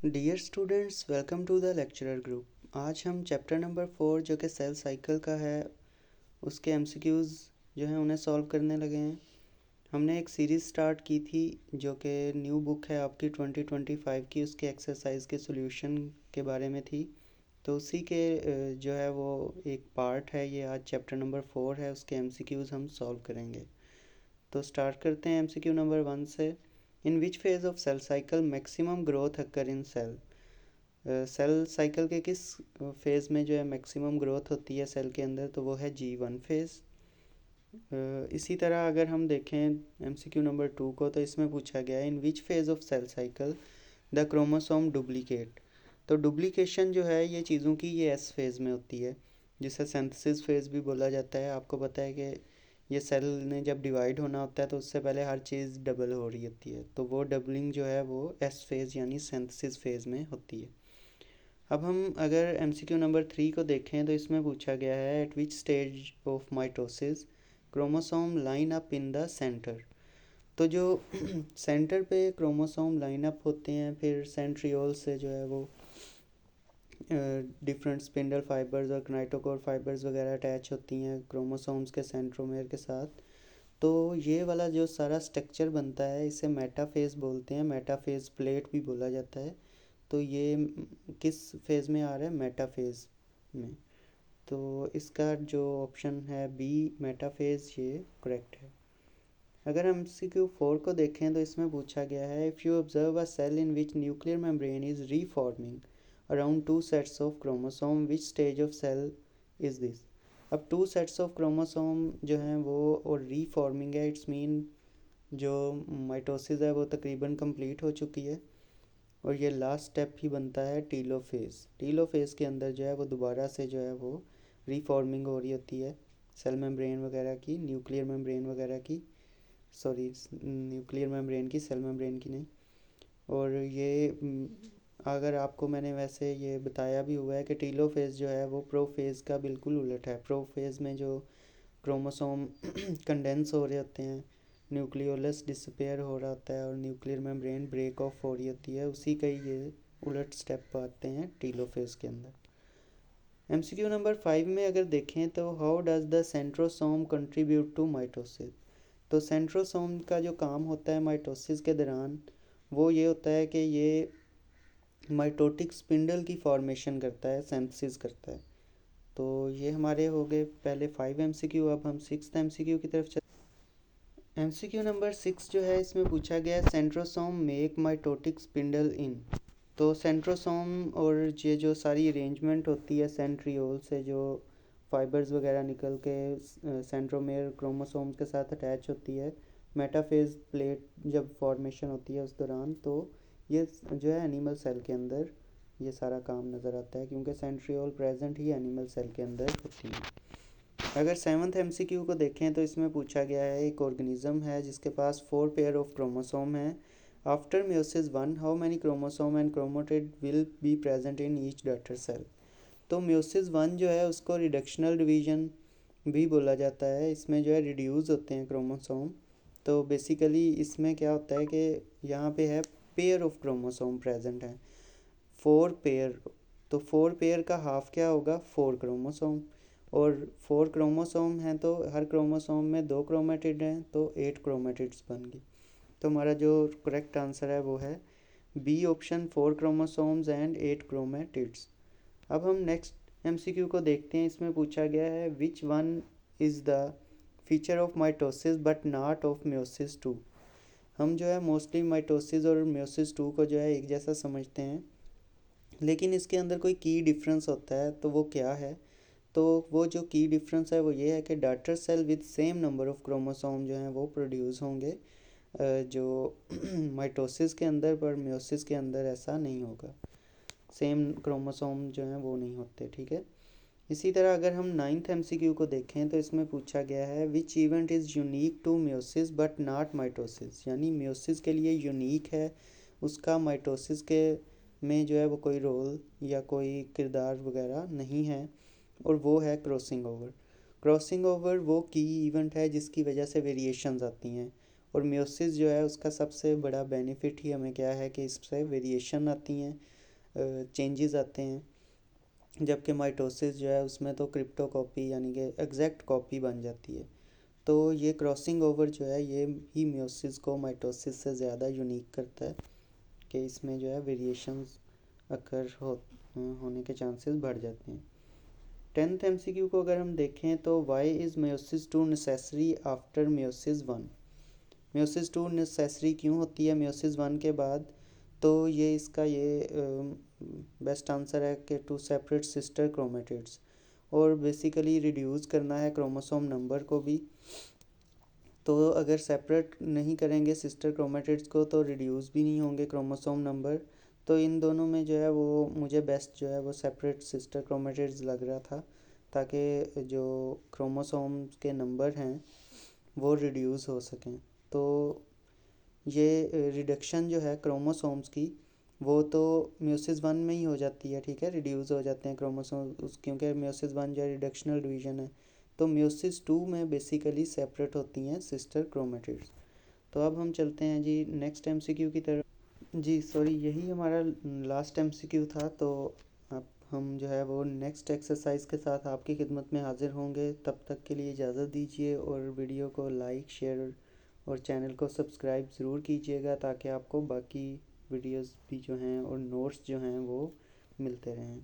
Dear students, welcome to the lecturer group. आज हम chapter number 4 जो कि सेल साइकिल का है उसके एमसीक्यूज़ जो हैं उन्हें सॉल्व करने लगे हैं। हमने एक सीरीज़ स्टार्ट की थी जो कि न्यू बुक है आपकी 2025 की, उसके एक्सरसाइज के सॉल्यूशन के बारे में थी। तो उसी के जो है वो एक पार्ट है ये। आज चैप्टर नंबर 4 है, उसके एमसीक्यूज़ हम सॉल्व करेंगे। तो स्टार्ट करते हैं एमसीक्यू नंबर 1 से। In which phase of cell cycle maximum growth occur in cell. Cell cycle के किस फेज़ में जो है मैक्सिमम ग्रोथ होती है सेल के अंदर, तो वो है G1 फेज़। इसी तरह अगर हम देखें एमसीक्यू नंबर 2 को, तो इसमें पूछा गया है in which phase of cell cycle the chromosome duplicate. तो डुप्लीकेशन जो है ये चीज़ों की ये एस फेज़ में होती है, जिसे सिंथेसिस फेज़ भी बोला जाता है। आपको पता है कि ये सेल ने जब डिवाइड होना होता है तो उससे पहले हर चीज़ डबल हो रही होती है, तो वो डबलिंग जो है वो एस फेज़ यानी सिंथेसिस फेज़ में होती है। अब हम अगर एमसीक्यू नंबर 3 को देखें तो इसमें पूछा गया है eight which stage of mitosis chromosome line up in the centre. तो जो सेंटर पे क्रोमोसोम लाइन अप होते हैं, फिर सेंट्रियोल से जो है वो डिफरेंट स्पिंडल फाइबर्स और क्नाइटोकोर फाइबर्स वगैरह अटैच होती हैं क्रोमोसोम्स के सेंट्रोमेयर के साथ। तो ये वाला जो सारा स्ट्रक्चर बनता है इसे मेटाफेज़ बोलते हैं, मेटाफेज़ प्लेट भी बोला जाता है। तो ये किस फेज़ में आ रहा है? मेटाफेज़ में। तो इसका जो ऑप्शन है बी मेटाफेज़, ये करेक्ट है। अगर हम MCQ 4 को देखें तो इसमें पूछा गया है if you observe a cell in which nuclear membrane is reforming around two sets of chromosome which stage of cell is this. अब टू सेट्स ऑफ क्रोमोसोम जो हैं वो और रीफॉर्मिंग है, इट्स मीन जो माइटोसिस है वो तकरीबन कंप्लीट हो चुकी है और ये लास्ट स्टेप ही बनता है टीलोफेज़। टीलोफेज़ के अंदर जो है वो दोबारा से जो है वो रीफॉर्मिंग हो रही होती है सेल मेम्ब्रेन वगैरह की, न्यूक्लियर मेम्ब्रेन वगैरह की, सॉरी न्यूक्लियर मेम्ब्रेन की, सेल मेम्ब्रेन की नहीं। और ये अगर आपको मैंने वैसे ये बताया भी हुआ है कि टीलोफेज़ जो है वो प्रोफेज़ का बिल्कुल उलट है। प्रोफेज़ में जो क्रोमोसोम कंडेंस हो रहे होते हैं, न्यूक्लियोलस डिसअपेयर हो रहा होता है और न्यूक्लियर मेम्ब्रेन ब्रेक ऑफ हो रही होती है, उसी का ही ये उलट स्टेप आते हैं टीलोफेज़ के अंदर। एमसीक्यू नंबर 5 में अगर देखें तो how does the centrosome contribute to mitosis. तो सेंट्रोसोम का जो काम होता है माइटोसिस के दौरान वो ये होता है कि ये माइटोटिक स्पिंडल की फॉर्मेशन करता है, सिंथेसिस करता है। तो ये हमारे हो गए पहले 5 एमसीक्यू। अब हम 6th एमसीक्यू की तरफ चलते हैं। एमसीक्यू नंबर 6 जो है इसमें पूछा गया है सेंट्रोसोम मेक माइटोटिक स्पिंडल इन। तो सेंट्रोसोम और ये जो सारी अरेंजमेंट होती है सेंट्रियोल से जो फाइबर्स वगैरह निकल के सेंट्रोमेयर क्रोमोसोम्स के साथ अटैच होती है, मेटाफेज प्लेट जब फॉर्मेशन होती है उस दौरान, तो ये जो है एनिमल सेल के अंदर ये सारा काम नज़र आता है क्योंकि सेंट्रियोल प्रेजेंट ही एनिमल सेल के अंदर होती है। अगर 7th एमसीक्यू को देखें तो इसमें पूछा गया है एक ऑर्गेनिज्म है जिसके पास 4 पेयर ऑफ क्रोमोसोम है। After meiosis 1 how many chromosome and chromatid will be present in each daughter cell. तो meiosis 1 जो है उसको रिडक्शनल डिवीजन भी बोला जाता है। इसमें जो है रिड्यूस होते हैं क्रोमोसोम। तो बेसिकली इसमें क्या होता है कि यहाँ पे है पेयर ऑफ क्रोमोसोम प्रेजेंट है, 4 पेयर। तो 4 पेयर का हाफ क्या होगा? 4 क्रोमोसोम। और 4 क्रोमोसोम हैं तो हर क्रोमोसोम में 2 क्रोमेटिड हैं, तो 8 क्रोमेटिड्स बन गई। तो हमारा जो करेक्ट आंसर है वो है B option, 4 chromosomes and 8 chromatids. अब हम नेक्स्ट एमसीक्यू को देखते हैं। इसमें पूछा गया है which one is the feature of mitosis but not of meiosis 2। हम जो है मोस्टली माइटोसिस और meiosis 2 को जो है एक जैसा समझते हैं, लेकिन इसके अंदर कोई की डिफरेंस होता है, तो वो क्या है? तो वो जो की डिफरेंस है वो ये है कि daughter cell with same number of chromosome जो हैं वो प्रोड्यूस होंगे जो माइटोसिस के अंदर, पर meiosis के अंदर ऐसा नहीं होगा। सेम क्रोमोसोम जो हैं वो नहीं होते, ठीक है। इसी तरह अगर हम 9th एमसीक्यू को देखें तो इसमें पूछा गया है which event is unique to meiosis but not mitosis. यानी meiosis के लिए यूनिक है, उसका माइटोसिस के में जो है वो कोई रोल या कोई किरदार वगैरह नहीं है, और वो है क्रॉसिंग ओवर। क्रॉसिंग ओवर वो की इवेंट है जिसकी वजह से वेरिएशंस आती हैं, और मियोसिस जो है उसका सबसे बड़ा बेनिफिट ही हमें क्या है कि इससे वेरिएशन आती हैं, चेंजेस आते हैं। जबकि माइटोसिस जो है उसमें तो क्रिप्टो कॉपी यानी कि एग्जैक्ट कॉपी बन जाती है। तो ये क्रॉसिंग ओवर जो है ये ही मियोसिस को माइटोसिस से ज़्यादा यूनिक करता है कि इसमें जो है वेरिएशंस अकर होने के चांसेस बढ़ जाते हैं। 10th एमसीक्यू को अगर हम देखें तो why is meiosis two necessary after meiosis one. Meiosis two necessary क्यों होती है मियोसिस वन के बाद? तो ये इसका ये बेस्ट आंसर है कि टू सेपरेट सिस्टर क्रोमेटिड्स, और बेसिकली रिड्यूस करना है क्रोमोसोम नंबर को भी। तो अगर सेपरेट नहीं करेंगे सिस्टर क्रोमेटिड्स को तो रिड्यूस भी नहीं होंगे क्रोमोसोम नंबर। तो इन दोनों में जो है वो मुझे बेस्ट जो है वो सेपरेट सिस्टर क्रोमेटिड्स लग रहा था, ताकि जो क्रोमोसोम के नंबर हैं वो रिड्यूस हो सकें। तो ये रिडक्शन जो है क्रोमोसोम्स की वो तो म्यूसिस वन में ही हो जाती है, ठीक है, रिड्यूस हो जाते हैं क्रोमोसोम क्योंकि म्यूसिस वन जो है रिडक्शनल डिवीजन है। तो म्यूसिस टू में बेसिकली सेपरेट होती हैं सिस्टर क्रोमेटिड्स। तो अब हम चलते हैं जी नेक्स्ट एमसीक्यू की तरफ। जी सॉरी, यही हमारा लास्ट एमसीक्यू था। तो अब हम जो है वो नेक्स्ट एक्सरसाइज के साथ आपकी खिदमत में हाजिर होंगे। तब तक के लिए इजाज़त दीजिए और वीडियो को लाइक शेयर और चैनल को सब्सक्राइब ज़रूर कीजिएगा ताकि आपको बाकी वीडियोस भी जो हैं और नोट्स जो हैं वो मिलते रहें।